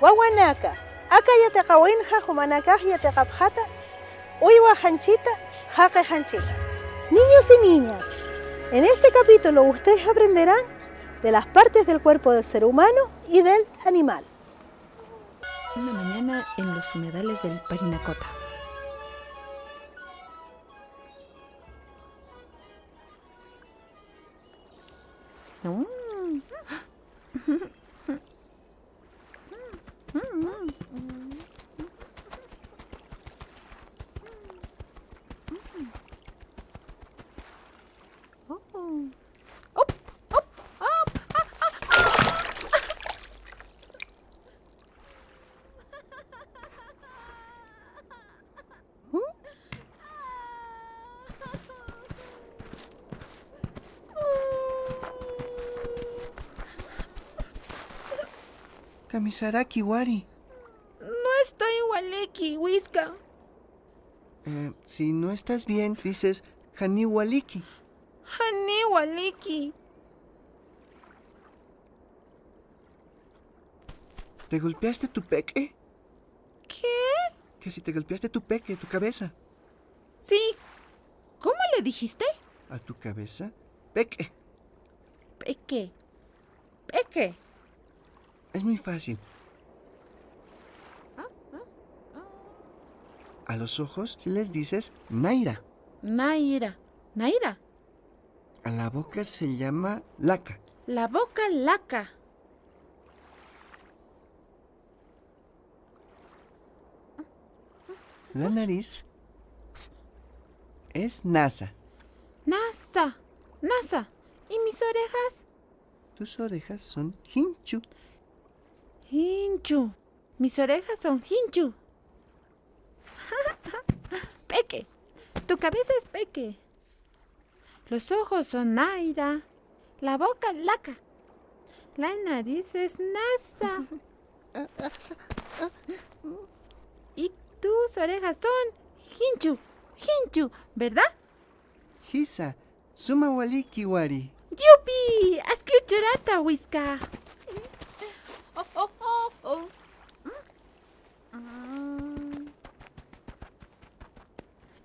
Wawanaka, aka yateqa winja humanakaj yateqa pjata, uywa hanchita, jaque hanchita. Niños y niñas, en este capítulo ustedes aprenderán de las partes del cuerpo del ser humano y del animal. Una mañana en los humedales del Parinacota. Kamisaraki Wari. No estoy Waliki, Whisca. Si no estás bien, dices Hani Waliki. Hani Waliki. ¿Te golpeaste tu peque? ¿Qué? Que si te golpeaste tu peque, tu cabeza. Sí. ¿Cómo le dijiste? ¿A tu cabeza? Peque. Peque. Peque. Es muy fácil. A los ojos si les dices Naira. Naira. Naira. A la boca se llama laca. La boca laca. La nariz es nasa. Nasa. Nasa. ¿Y mis orejas? Tus orejas son hinchu. Hinchu. Mis orejas son hinchu. Peque. Tu cabeza es peque. Los ojos son naira. La boca laca. La nariz es nasa. Y tus orejas son hinchu. Hinchu, ¿verdad? Hisa, suma waliki wari. ¡Yupi! ¡Asquichurata, Whisca!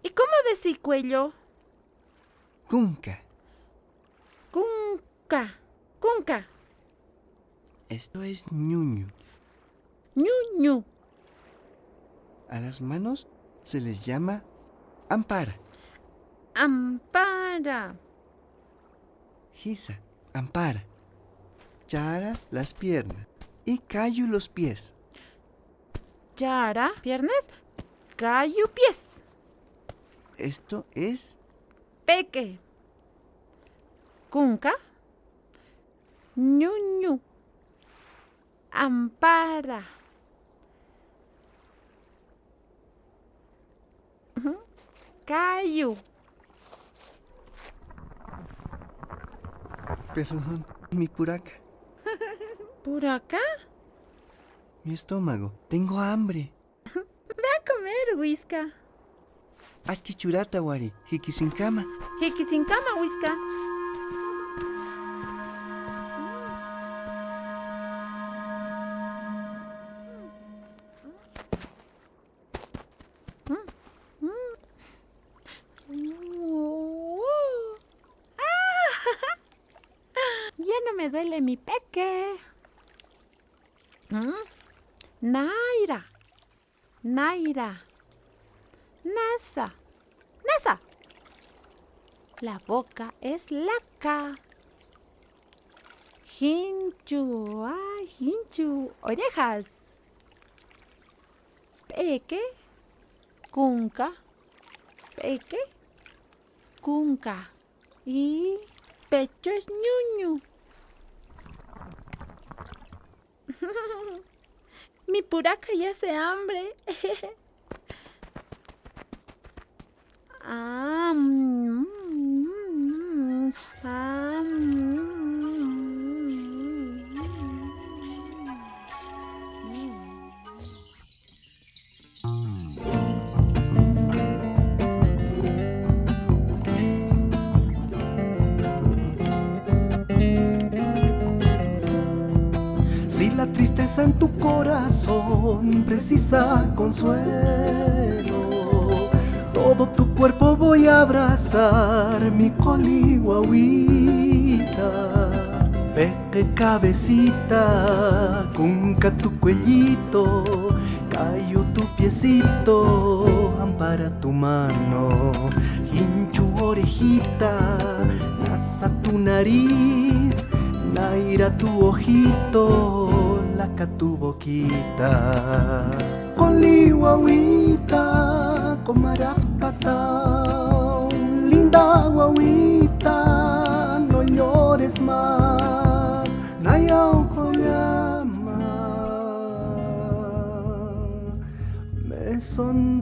¿Y cómo decir cuello? Kunka. Kunka. Kunka. Esto es ñuñu. Ñu. A las manos se les llama ampara. Ampara. Hisa, ampara. Chara, las piernas. Y cayu, los pies. Chara, piernas. Cayu, pies. Esto es Peque. Kunka. Ñu. Ampara. Cayu. Perdón, mi puraca. ¿Por acá? Mi estómago. Tengo hambre. Ve a comer, Whisca. Aski churata wari. Hikisinkama. Hiki sin cama, Whisca. Ya no me duele mi peque. Naira. Naira. Nasa. Nasa. La boca es laca. Hinchu. Hinchu. Orejas. Peque. Kunka. Peque. Kunka. Y pecho es ñuñu. Mi puraca ya hace hambre. tristeza en tu corazón precisa consuelo. Todo tu cuerpo voy a abrazar, mi colihuahuita. Peque cabecita, cunca tu cuellito, cayo tu piecito, ampara tu mano. Hinchu orejita, nasa tu nariz, naira tu ojito, laca tu boquita. Colihuahuita, comaratata, linda guaguita, no llores más, nayao koyama, me son